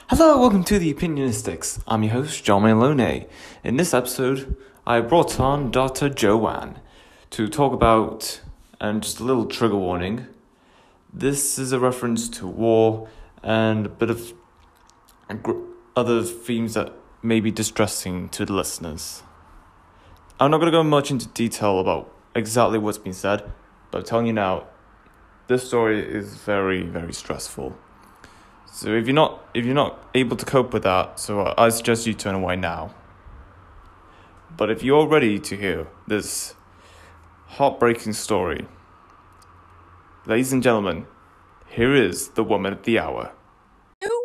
Hello, welcome to the Opinionistics. I'm your host, John Malone. In this episode, I brought on Dr. Joanne to talk about, and just a little trigger warning, this is a reference to war and a bit of other themes that may be distressing to the listeners. I'm not going to go much into detail about exactly what's been said, but I'm telling you now, this story is very, very stressful. So if you're not able to cope with that, I suggest you turn away now. But if you're ready to hear this heartbreaking story, ladies and gentlemen, here is the woman of the hour.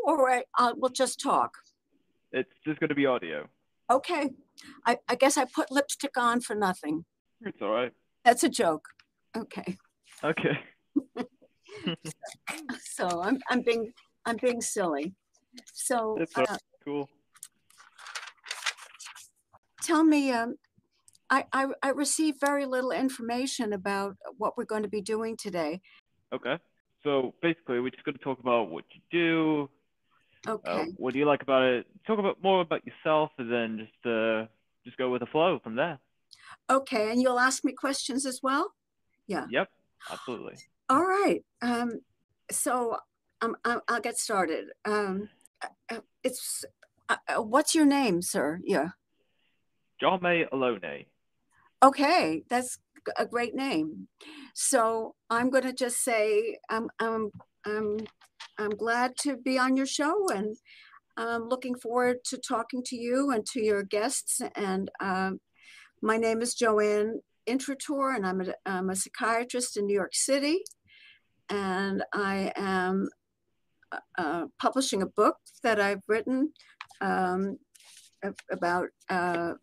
Or we'll just talk. It's just going to be audio. Okay. I guess I put lipstick on for nothing. It's all right. That's a joke. Okay. Okay. So I'm being silly. So It's all right. Cool. Tell me, I received very little information about what we're going to be doing today. Okay. So basically, we're just going to talk about what you do. Okay. What do you like about it? Talk more about yourself, and then just go with the flow from there. Okay, and you'll ask me questions as well? Yeah. Yep. Absolutely. All right. So I'll get started. It's what's your name, sir? Yeah. John Malone. Okay, that's a great name. So I'm going to just say I'm glad to be on your show, and I'm looking forward to talking to you and to your guests. And my name is Joanne Intrator, and I'm a psychiatrist in New York City, and I am publishing a book that I've written about an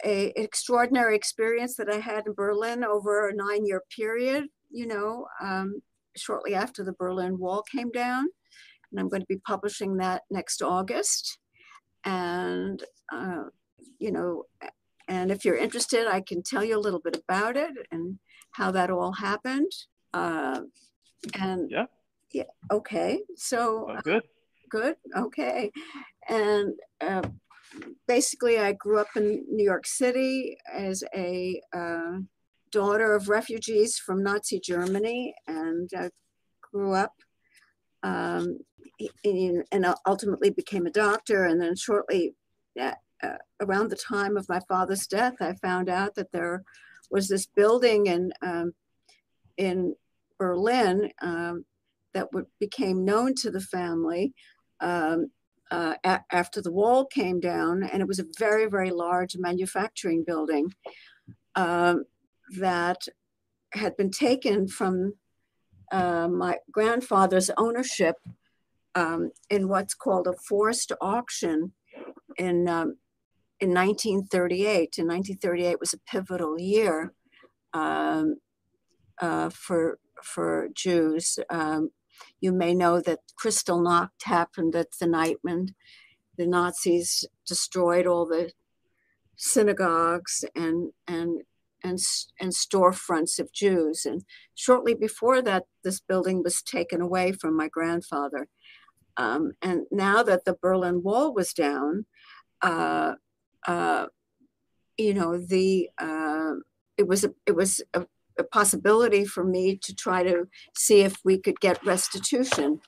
extraordinary experience that I had in Berlin over a 9-year period, shortly after the Berlin Wall came down. And I'm going to be publishing that next August. And, and if you're interested, I can tell you a little bit about it and how that all happened. Yeah. Okay. So good. Good. Okay. And basically, I grew up in New York City as a daughter of refugees from Nazi Germany, and grew up and ultimately became a doctor. And then shortly around the time of my father's death, I found out that there was this building in Berlin that became known to the family after the wall came down, and it was a very, very large manufacturing building that had been taken from my grandfather's ownership in what's called a forced auction in 1938. And 1938 was a pivotal year for Jews. You may know that Kristallnacht happened at the night when the Nazis destroyed all the synagogues and storefronts of Jews. And shortly before that, this building was taken away from my grandfather. And now that the Berlin Wall was down, it was a possibility for me to try to see if we could get restitution.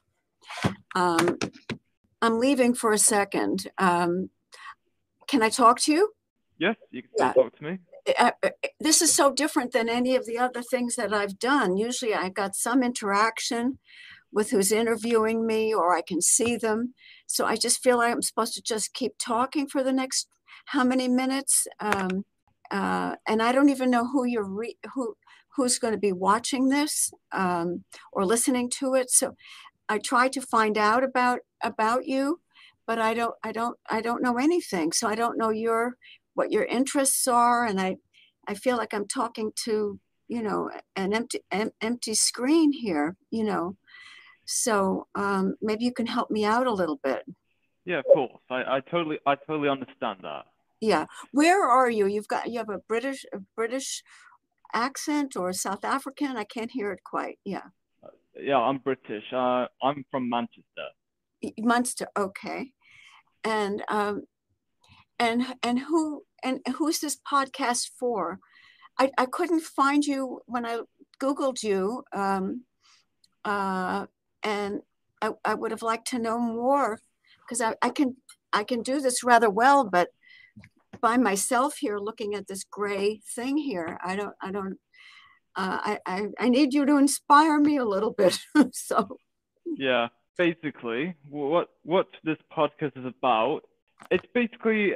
I'm leaving for a second. Can I talk to you? Yes, you can still talk to me. This is so different than any of the other things that I've done. Usually I've got some interaction with who's interviewing me, or I can see them. So I just feel like I'm supposed to just keep talking for the next how many minutes? And I don't even know who's going to be watching this or listening to it. So I try to find out about you, but I don't know anything. So I don't know what your interests are, and I feel like I'm talking to an empty screen here. So maybe you can help me out a little bit. Yeah, of course. I totally understand that. Yeah. Where are you? You have a British accent or South African? I can't hear it quite. Yeah. Yeah, I'm British. I'm from Manchester. Munster. Okay. And who's this podcast for? I couldn't find you when I Googled you, and I would have liked to know more, because I can do this rather well, but by myself here looking at this gray thing here, I need you to inspire me a little bit. So Yeah, basically, what this podcast is about, it's basically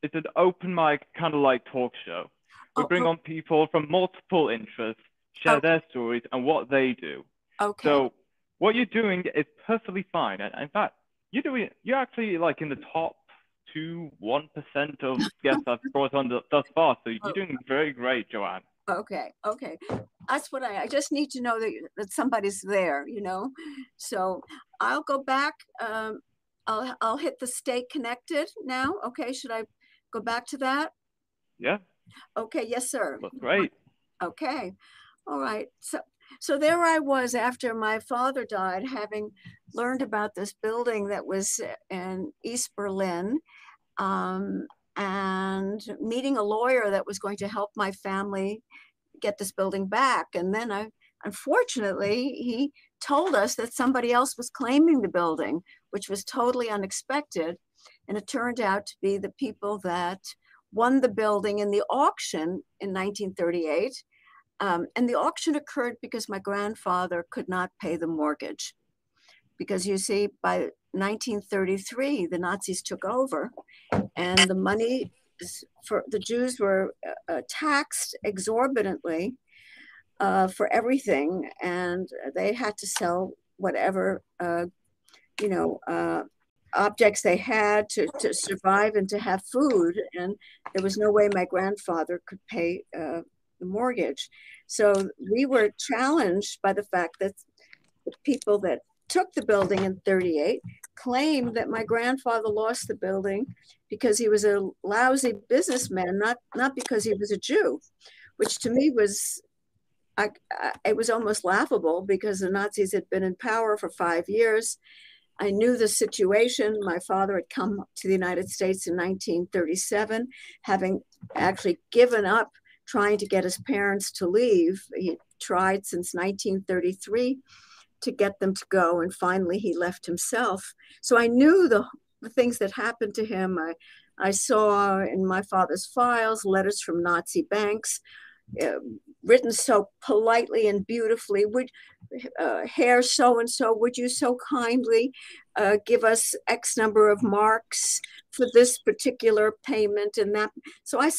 it's an open mic kind of like talk show. We bring on people from multiple interests, share their stories and what they do. Okay. So what you're doing is perfectly fine. And in fact, you're actually like in the top 1% of guests I've brought on thus far. So you're doing very great, Joanne. Okay. That's what I just need to know that somebody's there, So I'll go back. I'll hit the stay connected now. Okay. Should I go back to that? Yeah. Okay. Yes, sir. Looks great. Okay. All right. So there I was after my father died, having learned about this building that was in East Berlin, and meeting a lawyer that was going to help my family get this building back. And then unfortunately, he told us that somebody else was claiming the building, which was totally unexpected. And it turned out to be the people that won the building in the auction in 1938. And the auction occurred because my grandfather could not pay the mortgage. Because you see, by 1933, the Nazis took over, and the money for the Jews were taxed exorbitantly for everything, and they had to sell whatever objects they had to survive and to have food. And there was no way my grandfather could pay the mortgage. So we were challenged by the fact that the people that took the building in 38 claimed that my grandfather lost the building because he was a lousy businessman, not because he was a Jew, which to me was, it was almost laughable, because the Nazis had been in power for 5 years. I knew the situation. My father had come to the United States in 1937, having actually given up trying to get his parents to leave. He tried since 1933 to get them to go, and finally he left himself. So I knew the things that happened to him. I saw in my father's files letters from Nazi banks, written so politely and beautifully. Would Herr so-and-so, would you so kindly give us X number of marks for this particular payment and that? So I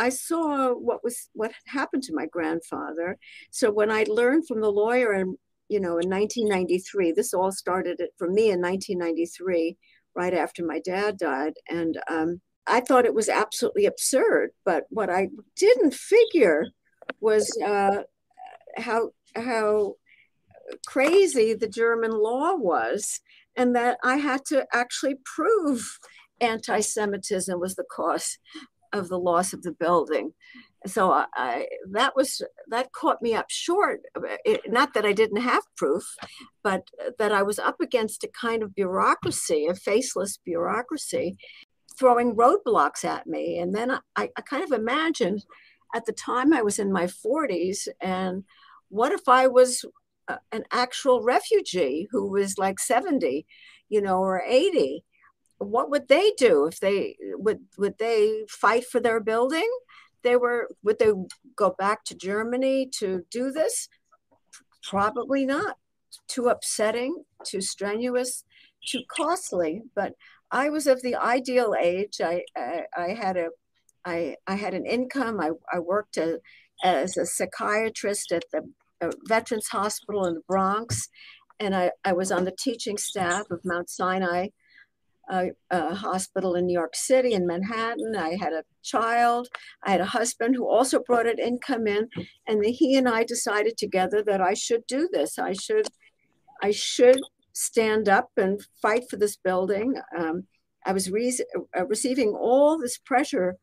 saw what happened to my grandfather. So when I learned from the lawyer, and in 1993, this all started for me in 1993, right after my dad died. And I thought it was absolutely absurd. But what I didn't figure was how crazy the German law was, and that I had to actually prove anti-Semitism was the cause of the loss of the building. So that caught me up short. Not that I didn't have proof, but that I was up against a kind of bureaucracy, a faceless bureaucracy, throwing roadblocks at me. And then I kind of imagined, at the time I was in my 40s, and what if I was an actual refugee who was like 70, or 80? What would they do? If they would they fight for their building? Would they go back to Germany to do this? Probably not. Too upsetting, too strenuous, too costly. But I was of the ideal age. I had an income. I worked as a psychiatrist at the Veterans Hospital in the Bronx, and I was on the teaching staff of Mount Sinai hospital in New York City and Manhattan. I had a child. I had a husband who also brought an income in, and he and I decided together that I should do this. I should stand up and fight for this building. I was receiving all this pressure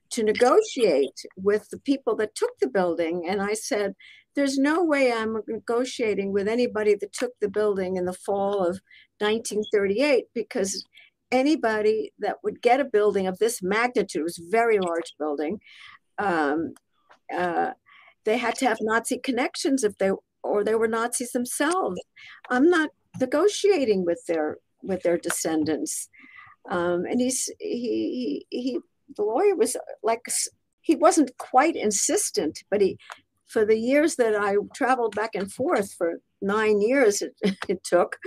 to negotiate with the people that took the building, and I said, there's no way I'm negotiating with anybody that took the building in the fall of 1938, because anybody that would get a building of this magnitude, it was a very large building, um, they had to have Nazi connections or they were Nazis themselves. I'm not negotiating with their descendants. And the lawyer was like, he wasn't quite insistent, but for the years that I traveled back and forth for 9 years, it took,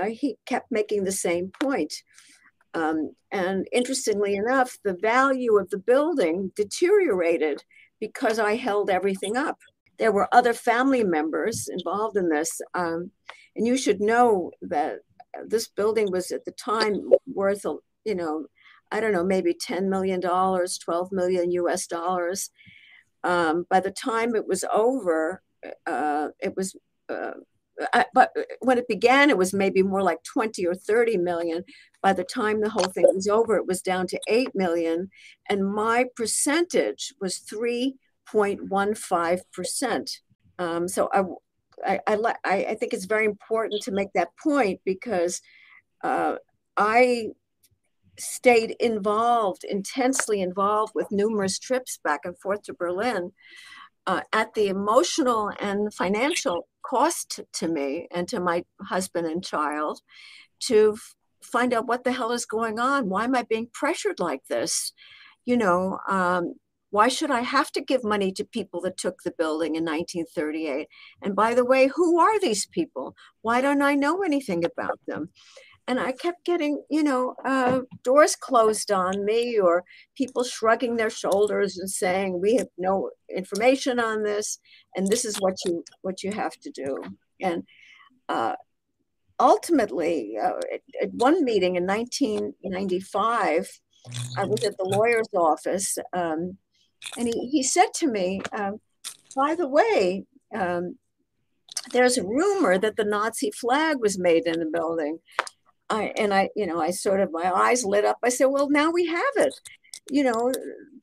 he kept making the same point. And interestingly enough, the value of the building deteriorated because I held everything up. There were other family members involved in this. And you should know that this building was at the time worth, I don't know, maybe $10 million, 12 million US dollars. By the time it was over, it was, but when it began, it was maybe more like 20 or 30 million. By the time the whole thing was over, it was down to 8 million. And my percentage was 3.15%. So I think it's very important to make that point, because I stayed intensely involved with numerous trips back and forth to Berlin, at the emotional and financial cost to me and to my husband and child, to find out what the hell is going on. Why am I being pressured like this? Why should I have to give money to people that took the building in 1938? And by the way, who are these people? Why don't I know anything about them? And I kept getting, doors closed on me, or people shrugging their shoulders and saying, we have no information on this, and this is what you have to do. And ultimately, at one meeting in 1995, I was at the lawyer's office, and he said to me, by the way, there's a rumor that the Nazi flag was made in the building. I sort of, my eyes lit up. I said, well, now we have it.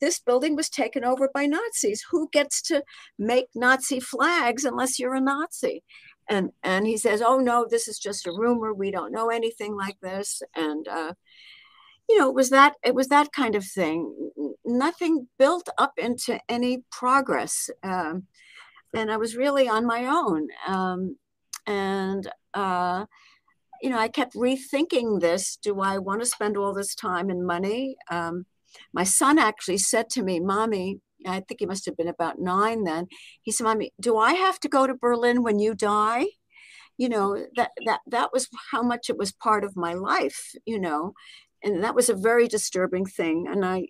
This building was taken over by Nazis. Who gets to make Nazi flags unless you're a Nazi? And he says, oh no, this is just a rumor. We don't know anything like this. And, it was that kind of thing. Nothing built up into any progress. And I was really on my own. I kept rethinking this. Do I want to spend all this time and money? My son actually said to me, Mommy, I think he must have been about 9 then. He said, Mommy, do I have to go to Berlin when you die? That was how much it was part of my life, and that was a very disturbing thing. And I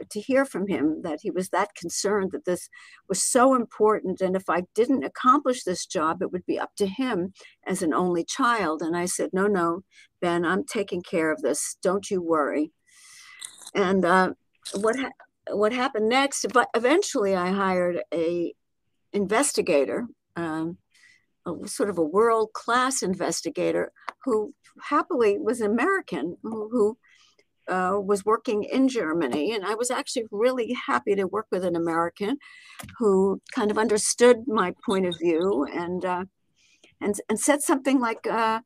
to hear from him that he was that concerned that this was so important, and if I didn't accomplish this job, it would be up to him as an only child. And I said, no, Ben, I'm taking care of this. Don't you worry. And what happened next? But eventually, I hired a investigator, sort of a world-class investigator, who happily was an American who was working in Germany. And I was actually really happy to work with an American who kind of understood my point of view and said something like, I've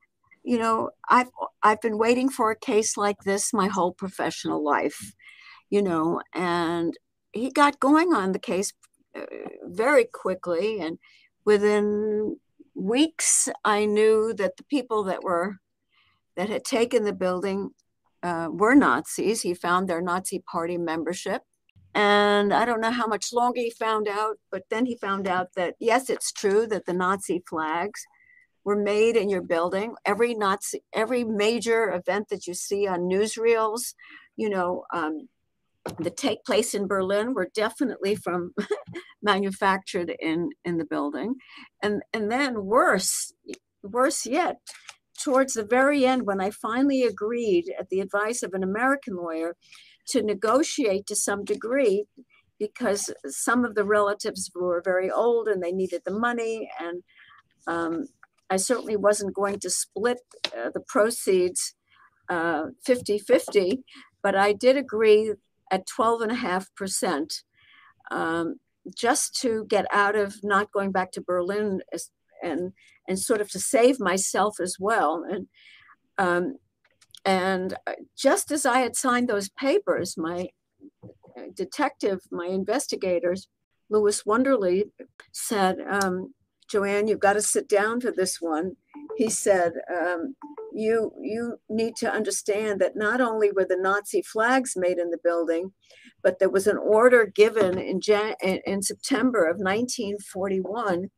been waiting for a case like this my whole professional life, and he got going on the case very quickly. And within weeks, I knew that the people that had taken the building were Nazis. He found their Nazi party membership. And I don't know how much longer he found out, but then he found out that, yes, it's true that the Nazi flags were made in your building. Every major event that you see on newsreels, that take place in Berlin were definitely manufactured in the building. And then worse yet, towards the very end, when I finally agreed, at the advice of an American lawyer, to negotiate to some degree, because some of the relatives were very old and they needed the money, and I certainly wasn't going to split the proceeds 50-50, but I did agree at 12.5%, just to get out of not going back to Berlin and sort of to save myself as well. And just as I had signed those papers, my investigators, Louis Wonderly, said, Joanne, you've got to sit down for this one. He said, you need to understand that not only were the Nazi flags made in the building, but there was an order given in September of 1941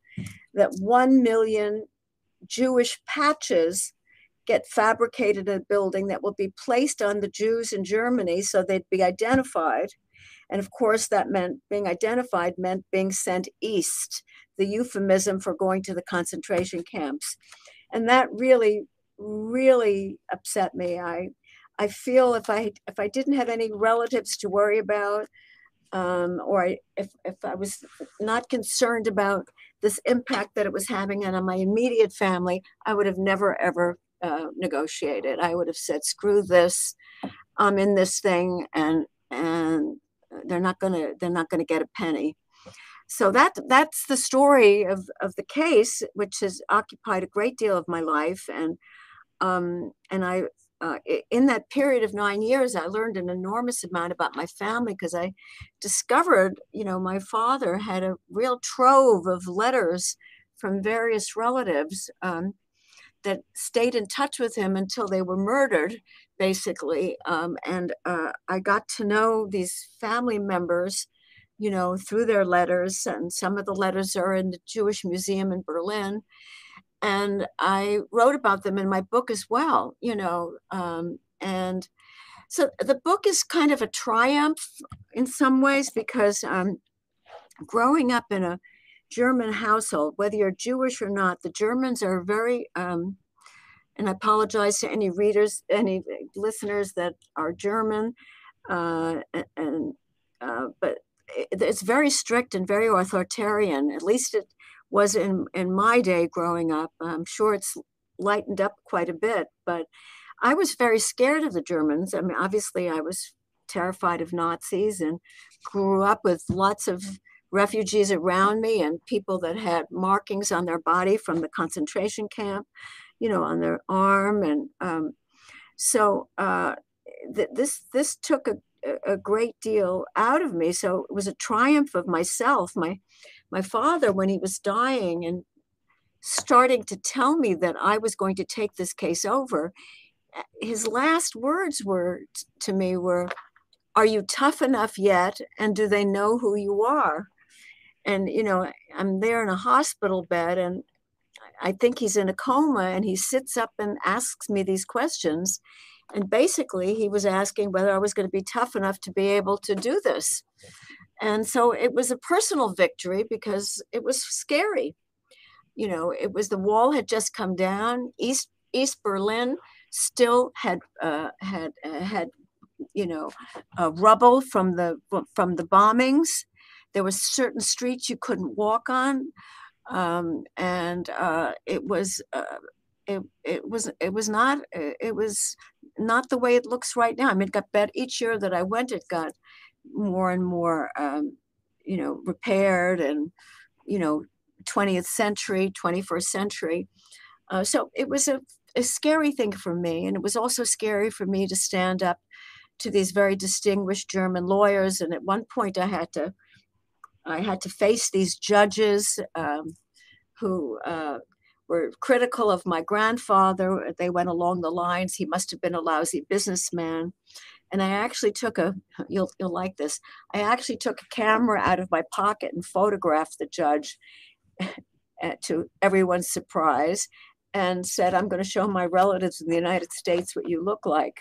that 1 million Jewish patches get fabricated in a building that will be placed on the Jews in Germany so they'd be identified. And of course, that meant being identified meant being sent east, the euphemism for going to the concentration camps. And that really, really upset me. I feel if I didn't have any relatives to worry about, or if I was not concerned about this impact that it was having on my immediate family, I would have never, ever negotiated. I would have said, screw this, I'm in this thing, and they're not gonna get a penny. So that's the story of the case, which has occupied a great deal of my life. And I in that period of 9 years, I learned an enormous amount about my family, because I discovered, my father had a real trove of letters from various relatives that stayed in touch with him until they were murdered, basically. And I got to know these family members, through their letters. And some of the letters are in the Jewish Museum in Berlin. And I wrote about them in my book as well, and so the book is kind of a triumph in some ways, because growing up in a German household, whether you're Jewish or not, the Germans are very, and I apologize to any readers, any listeners that are German, but it's very strict and very authoritarian. At least it was in my day growing up. I'm sure it's lightened up quite a bit, but I was very scared of the Germans. I mean, obviously I was terrified of Nazis, and grew up with lots of refugees around me and people that had markings on their body from the concentration camp, on their arm. And so this took a great deal out of me. So it was a triumph of myself. My father, when he was dying and starting to tell me that I was going to take this case over, his last words to me were, "Are you tough enough yet? And do they know who you are?" And, I'm there in a hospital bed, and I think he's in a coma, and he sits up and asks me these questions. And basically he was asking whether I was going to be tough enough to be able to do this. And so it was a personal victory, because it was scary. It was, the wall had just come down. East Berlin still had rubble from the bombings. There were certain streets you couldn't walk on, and it was not the way it looks right now. I mean, it got better each year that I went. It got more and more, repaired, and 20th century, 21st century. So it was a scary thing for me, and it was also scary for me to stand up to these very distinguished German lawyers. And at one point, I had to face these judges who were critical of my grandfather. They went along the lines, he must have been a lousy businessman. And I actually took you'll like this, I actually took a camera out of my pocket and photographed the judge, to everyone's surprise, and said, "I'm going to show my relatives in the United States what you look like,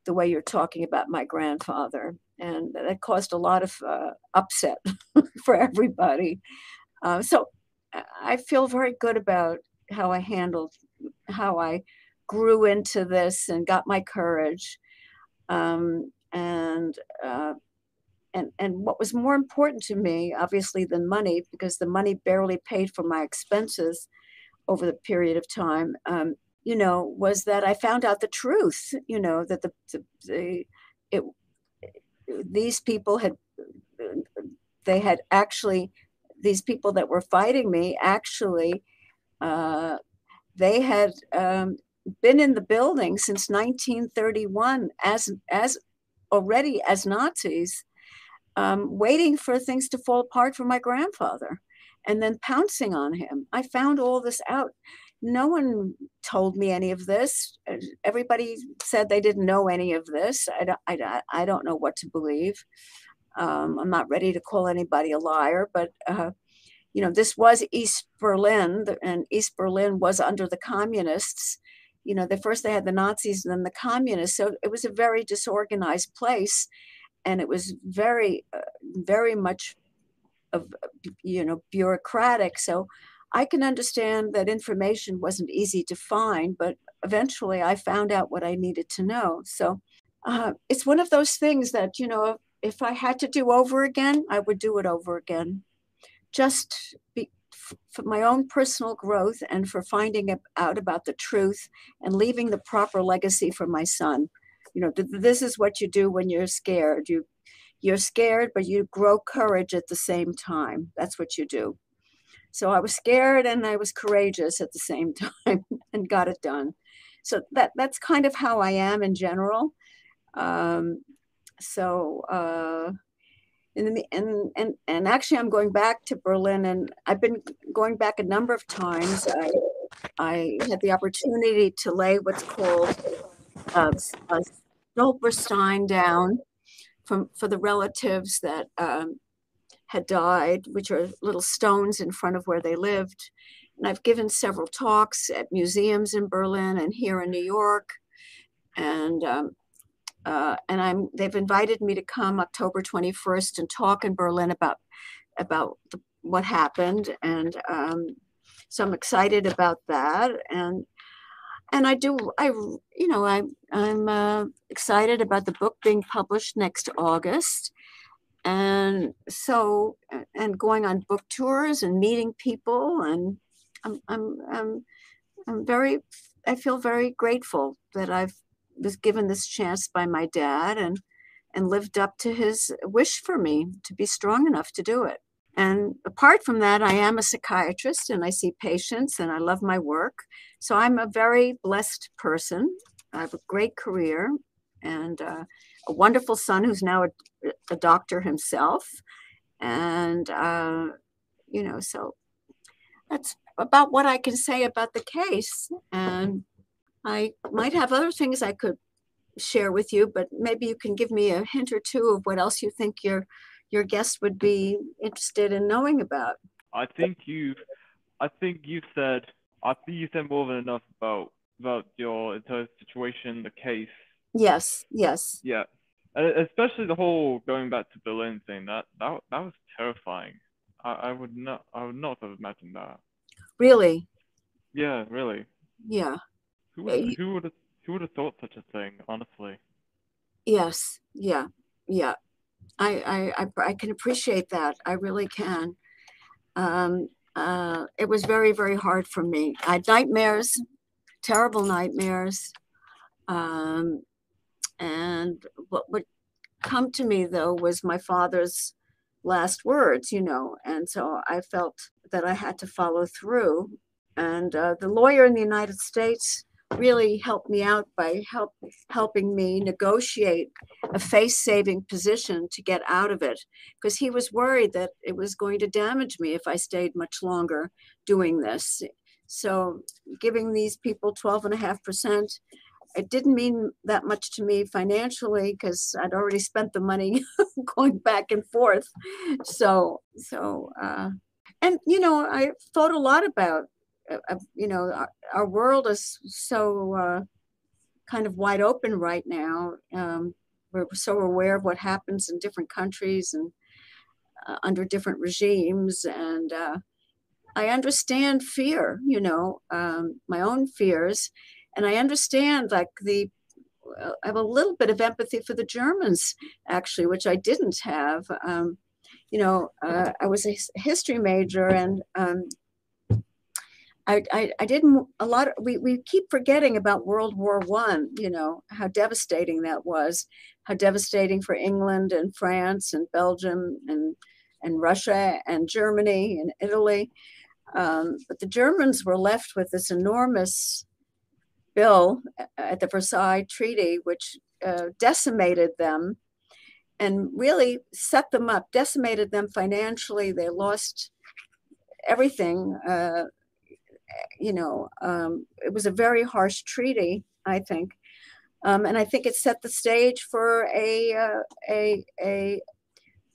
the way you're talking about my grandfather." And that caused a lot of upset for everybody. So I feel very good about how I grew into this and got my courage. And what was more important to me, obviously, than money, because the money barely paid for my expenses over the period of time, was that I found out the truth, that these people these people that were fighting me actually They had been in the building since 1931 as already as Nazis, waiting for things to fall apart for my grandfather and then pouncing on him. I found all this out. No one told me any of this. Everybody said they didn't know any of this. I don't know what to believe. I'm not ready to call anybody a liar, but this was East Berlin, and East Berlin was under the communists. First they had the Nazis and then the communists. So it was a very disorganized place, and it was very, very much of, bureaucratic. So I can understand that information wasn't easy to find, but eventually I found out what I needed to know. So it's one of those things that, if I had to do over again, I would do it over again. Just for my own personal growth and for finding out about the truth and leaving the proper legacy for my son. This is what you do when you're scared. You're scared, but you grow courage at the same time. That's what you do. So I was scared and I was courageous at the same time and got it done. So that's kind of how I am in general. And actually I'm going back to Berlin, and I've been going back a number of times. I had the opportunity to lay what's called a Stolperstein down for the relatives that had died, which are little stones in front of where they lived. And I've given several talks at museums in Berlin and here in New York. And they've invited me to come October 21st and talk in Berlin about what happened. And so I'm excited about that. And I'm excited about the book being published next August. And so, and going on book tours and meeting people, and I feel very grateful that I was given this chance by my dad and lived up to his wish for me to be strong enough to do it. And apart from that, I am a psychiatrist and I see patients and I love my work. So I'm a very blessed person. I have a great career and a wonderful son who's now a doctor himself. And, so that's about what I can say about the case. And I might have other things I could share with you, but maybe you can give me a hint or two of what else you think your guest would be interested in knowing about. I think you said more than enough about your entire situation, the case. Yes. Yeah, especially the whole going back to Berlin thing. That was terrifying. I would not have imagined that. Really? Yeah, really. Yeah. Who would have thought such a thing? Honestly. Yes. Yeah. I can appreciate that. I really can. It was very, very hard for me. I had nightmares, terrible nightmares. And what would come to me, though, was my father's last words, and so I felt that I had to follow through. And the lawyer in the United States really helped me out by helping me negotiate a face-saving position to get out of it, because he was worried that it was going to damage me if I stayed much longer doing this. So giving these people 12.5%, it didn't mean that much to me financially because I'd already spent the money going back and forth. And I thought a lot about our world is so kind of wide open right now. We're so aware of what happens in different countries and under different regimes. And I understand fear, my own fears. And I understand I have a little bit of empathy for the Germans, actually, which I didn't have. I was a history major, and I didn't we keep forgetting about World War I, how devastating that was, how devastating for England and France and Belgium and Russia and Germany and Italy. But the Germans were left with this enormous bill at the Versailles Treaty, which decimated them and really set them up, decimated them financially. They lost everything. It was a very harsh treaty, I think. And I think it set the stage for a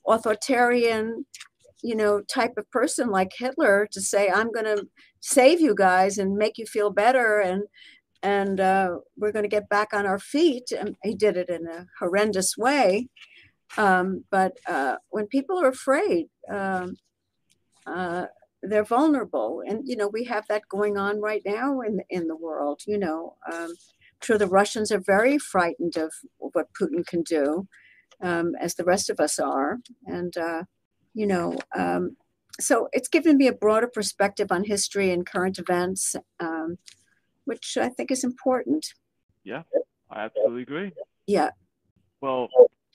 authoritarian, type of person like Hitler to say, I'm going to save you guys and make you feel better. And we're going to get back on our feet. And he did it in a horrendous way. But when people are afraid, they're vulnerable. And, we have that going on right now in the world. I'm sure the Russians are very frightened of what Putin can do, as the rest of us are. And, so it's given me a broader perspective on history and current events, which I think is important. Yeah, I absolutely agree. Yeah. Well,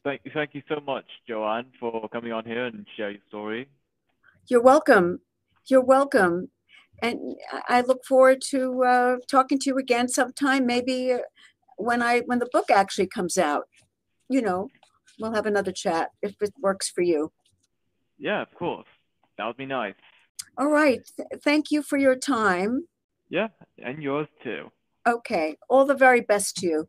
thank you so much, Joanne, for coming on here and sharing your story. You're welcome. You're welcome. And I look forward to talking to you again sometime, maybe when the book actually comes out. We'll have another chat if it works for you. Yeah, of course. That would be nice. All right. Thank you for your time. Yeah, and yours too. Okay. All the very best to you.